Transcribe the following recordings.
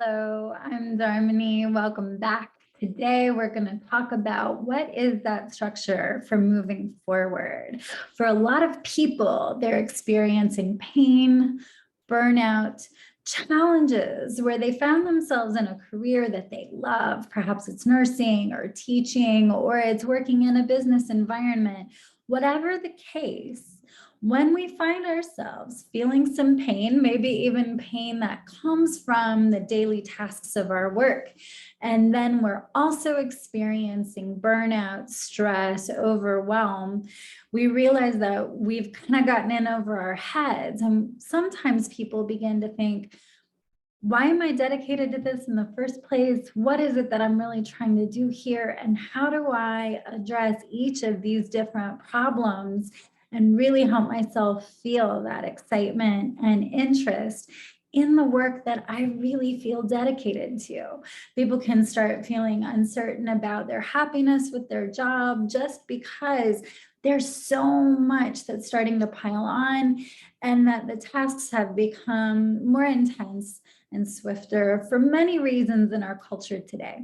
Hello, I'm Darmini. Welcome back. Today, we're going to talk about what is that structure for moving forward. For a lot of people, they're experiencing pain, burnout, challenges where they found themselves in a career that they love. Perhaps it's nursing or teaching, or it's working in a business environment. Whatever the case, when we find ourselves feeling some pain, maybe even pain that comes from the daily tasks of our work, and then we're also experiencing burnout, stress, overwhelm, we realize that we've kind of gotten in over our heads. And sometimes people begin to think, why am I dedicated to this in the first place? What is it that I'm really trying to do here? And how do I address each of these different problems and really help myself feel that excitement and interest in the work that I really feel dedicated to? People can start feeling uncertain about their happiness with their job just because there's so much that's starting to pile on, and that the tasks have become more intense and swifter for many reasons in our culture today.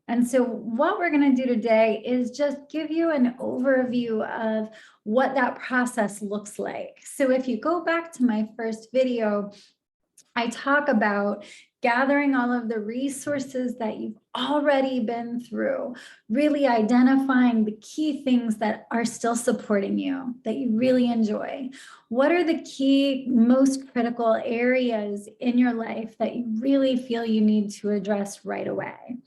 And so what we're going to do today is just give you an overview of what that process looks like. So if you go back to my first video, I talk about gathering all of the resources that you've already been through, really identifying the key things that are still supporting you, that you really enjoy. What are the key, most critical areas in your life that you really feel you need to address right away?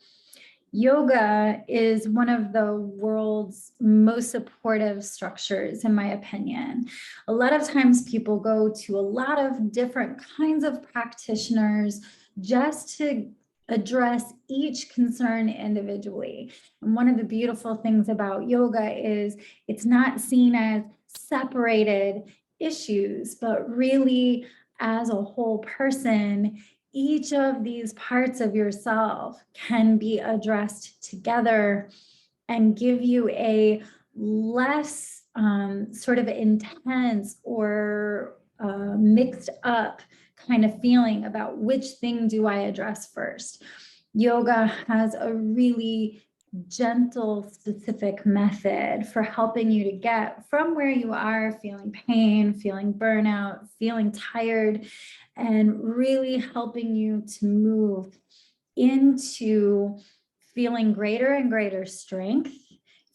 Yoga is one of the world's most supportive structures, in my opinion. A lot of times people go to a lot of different kinds of practitioners just to address each concern individually. And one of the beautiful things about yoga is it's not seen as separated issues, but really as a whole person. Each of these parts of yourself can be addressed together and give you a less sort of intense or mixed up kind of feeling about which thing do I address first. Yoga has a really gentle, specific method for helping you to get from where you are feeling pain, feeling burnout, feeling tired, and really helping you to move into feeling greater and greater strength,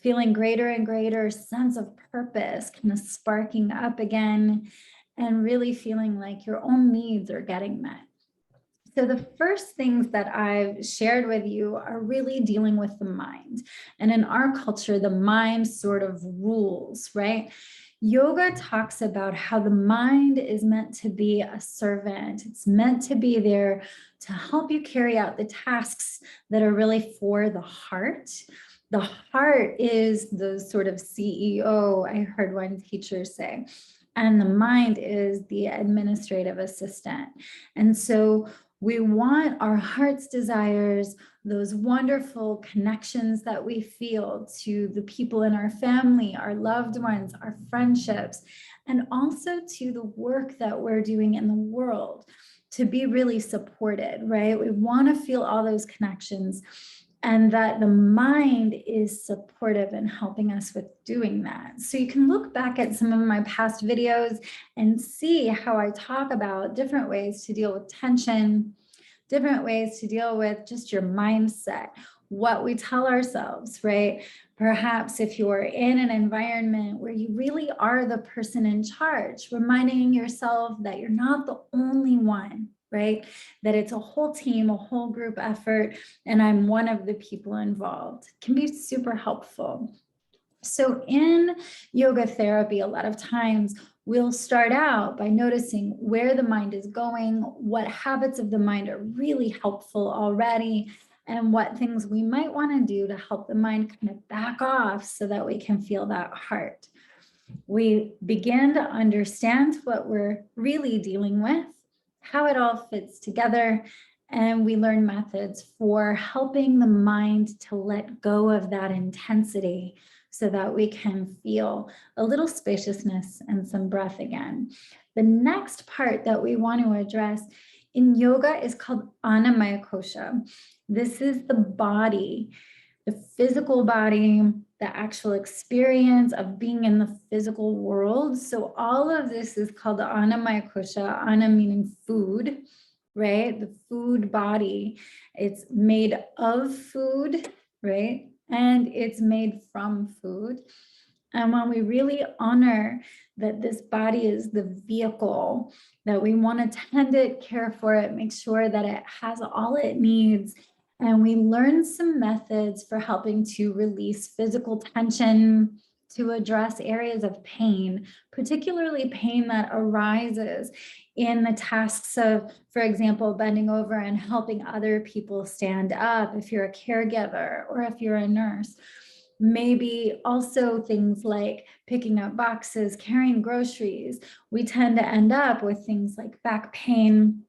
feeling greater and greater sense of purpose, kind of sparking up again, and really feeling like your own needs are getting met. So the first things that I've shared with you are really dealing with the mind. And in our culture, the mind sort of rules, right? Yoga talks about how the mind is meant to be a servant. It's meant to be there to help you carry out the tasks that are really for the heart. The heart is the sort of CEO, I heard one teacher say, and the mind is the administrative assistant. And so we want our heart's desires, those wonderful connections that we feel to the people in our family, our loved ones, our friendships, and also to the work that we're doing in the world to be really supported, right? We want to feel all those connections, and that the mind is supportive in helping us with doing that. So you can look back at some of my past videos and see how I talk about different ways to deal with tension, different ways to deal with just your mindset, what we tell ourselves, right? Perhaps if you're in an environment where you really are the person in charge, reminding yourself that you're not the only one, right? That it's a whole team, a whole group effort, and I'm one of the people involved. It can be super helpful. So in yoga therapy, a lot of times we'll start out by noticing where the mind is going, what habits of the mind are really helpful already, and what things we might want to do to help the mind kind of back off so that we can feel that heart. We begin to understand what we're really dealing with, how it all fits together, and we learn methods for helping the mind to let go of that intensity so that we can feel a little spaciousness and some breath again. The next part that we want to address in yoga is called Maya Kosha. This is the body, the physical body, the actual experience of being in the physical world. So all of this is called Maya Kosha, Ana meaning food, right? The food body. It's made of food, right? And it's made from food. And when we really honor that this body is the vehicle, that we want to tend it, care for it, make sure that it has all it needs. And we learn some methods for helping to release physical tension, to address areas of pain, particularly pain that arises in the tasks of, for example, bending over and helping other people stand up if you're a caregiver or if you're a nurse. Maybe also things like picking up boxes, carrying groceries. We tend to end up with things like back pain,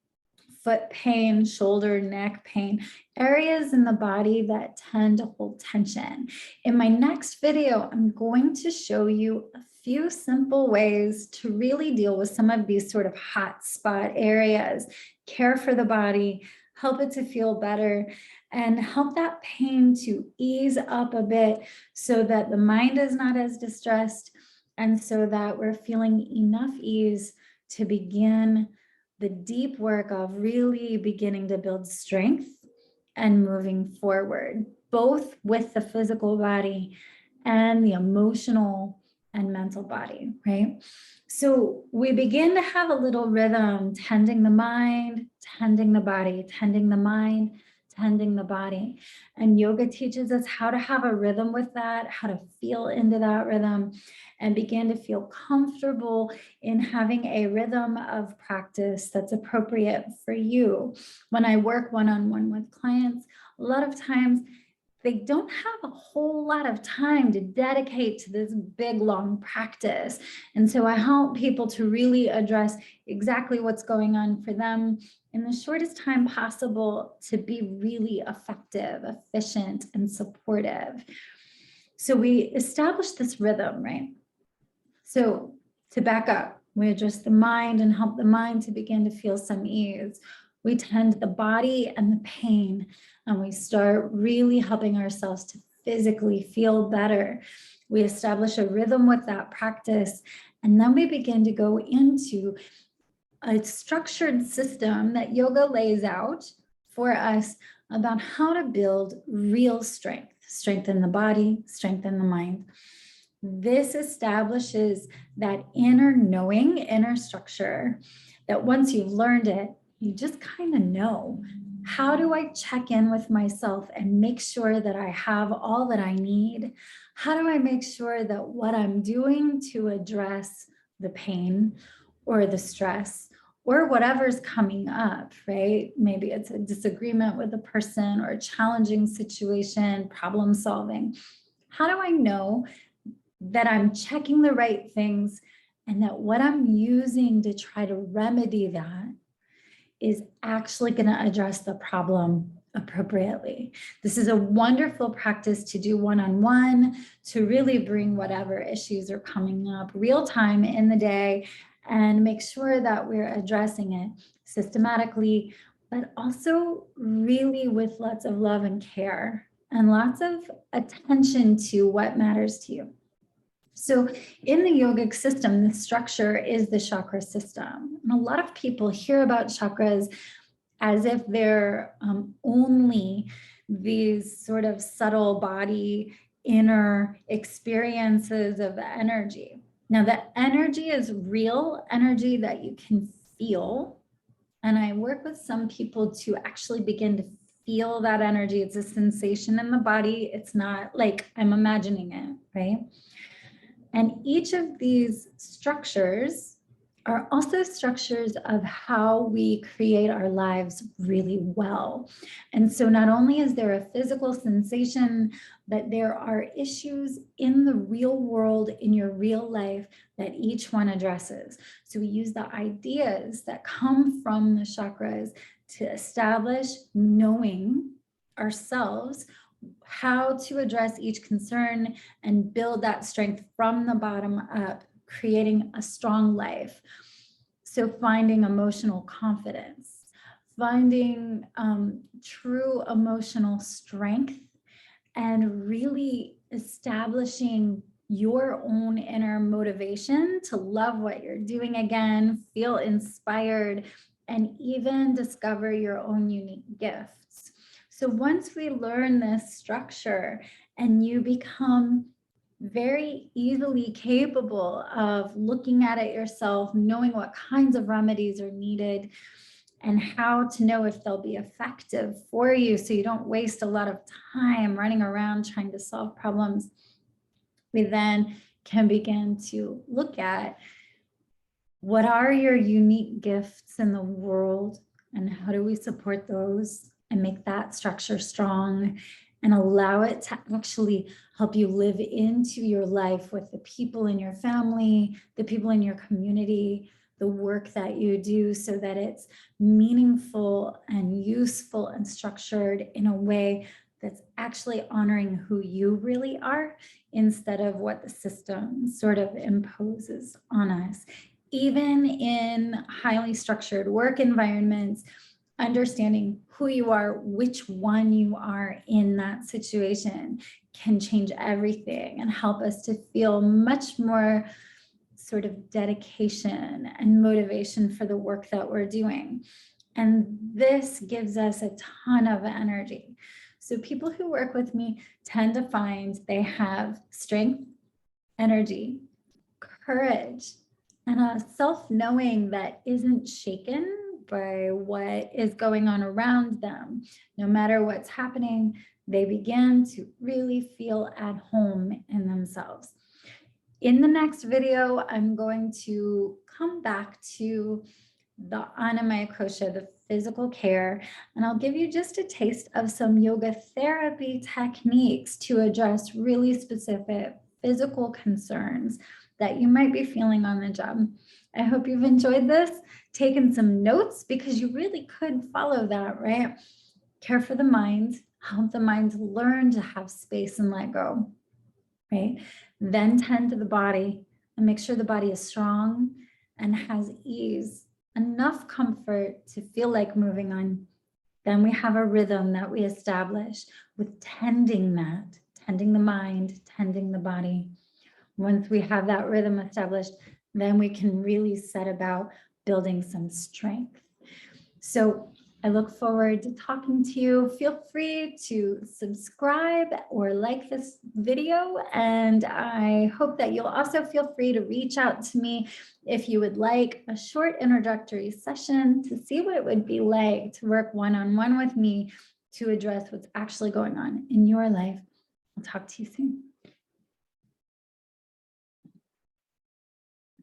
foot pain, shoulder, neck pain, areas in the body that tend to hold tension. In my next video, I'm going to show you a few simple ways to really deal with some of these sort of hot spot areas, care for the body, help it to feel better, and help that pain to ease up a bit so that the mind is not as distressed and so that we're feeling enough ease to begin the deep work of really beginning to build strength and moving forward, both with the physical body and the emotional and mental body, right? So we begin to have a little rhythm, tending the mind, tending the body, tending the mind, tending the body. And yoga teaches us how to have a rhythm with that, how to feel into that rhythm and begin to feel comfortable in having a rhythm of practice that's appropriate for you. When I work one-on-one with clients, a lot of times they don't have a whole lot of time to dedicate to this big, long practice. And so I help people to really address exactly what's going on for them in the shortest time possible to be really effective, efficient, and supportive. So we establish this rhythm, right? So to back up, we address the mind and help the mind to begin to feel some ease. We tend the body and the pain, and we start really helping ourselves to physically feel better. We establish a rhythm with that practice, and then we begin to go into a structured system that yoga lays out for us about how to build real strength, strengthen the body, strengthen the mind. This establishes that inner knowing, inner structure, that once you've learned it, you just kind of know. How do I check in with myself and make sure that I have all that I need? How do I make sure that what I'm doing to address the pain or the stress or whatever's coming up, right? Maybe it's a disagreement with a person or a challenging situation, problem solving. How do I know that I'm checking the right things and that what I'm using to try to remedy that is actually going to address the problem appropriately? This is a wonderful practice to do one-on-one, to really bring whatever issues are coming up real time in the day and make sure that we're addressing it systematically, but also really with lots of love and care and lots of attention to what matters to you. So in the yogic system, the structure is the chakra system. And a lot of people hear about chakras as if they're only these sort of subtle body, inner experiences of energy. Now, the energy is real energy that you can feel. And I work with some people to actually begin to feel that energy. It's a sensation in the body. It's not like I'm imagining it, right? And each of these structures are also structures of how we create our lives really well. And so not only is there a physical sensation, but there are issues in the real world, in your real life, that each one addresses. So we use the ideas that come from the chakras to establish knowing ourselves, how to address each concern and build that strength from the bottom up, creating a strong life. So finding emotional confidence, finding true emotional strength and really establishing your own inner motivation to love what you're doing again, feel inspired, and even discover your own unique gifts. So once we learn this structure and you become very easily capable of looking at it yourself, knowing what kinds of remedies are needed, and how to know if they'll be effective for you so you don't waste a lot of time running around trying to solve problems, we then can begin to look at what are your unique gifts in the world and how do we support those and make that structure strong and allow it to actually help you live into your life with the people in your family, the people in your community, the work that you do, so that it's meaningful and useful and structured in a way that's actually honoring who you really are instead of what the system sort of imposes on us. Even in highly structured work environments, understanding who you are, which one you are in that situation can change everything and help us to feel much more sort of dedication and motivation for the work that we're doing. And this gives us a ton of energy. So people who work with me tend to find they have strength, energy, courage, and a self-knowing that isn't shaken by what is going on around them. No matter what's happening, they begin to really feel at home in themselves. In the next video, I'm going to come back to the Maya Kosha, the physical care, and I'll give you just a taste of some yoga therapy techniques to address really specific physical concerns that you might be feeling on the job. I hope you've enjoyed this, taken some notes, because you really could follow that, right? Care for the mind, help the mind learn to have space and let go, right? Then tend to the body and make sure the body is strong and has ease, enough comfort to feel like moving on. Then we have a rhythm that we establish with tending that, tending the mind, tending the body. Once we have that rhythm established, then we can really set about building some strength. So I look forward to talking to you. Feel free to subscribe or like this video. And I hope that you'll also feel free to reach out to me if you would like a short introductory session to see what it would be like to work one-on-one with me to address what's actually going on in your life. I'll talk to you soon.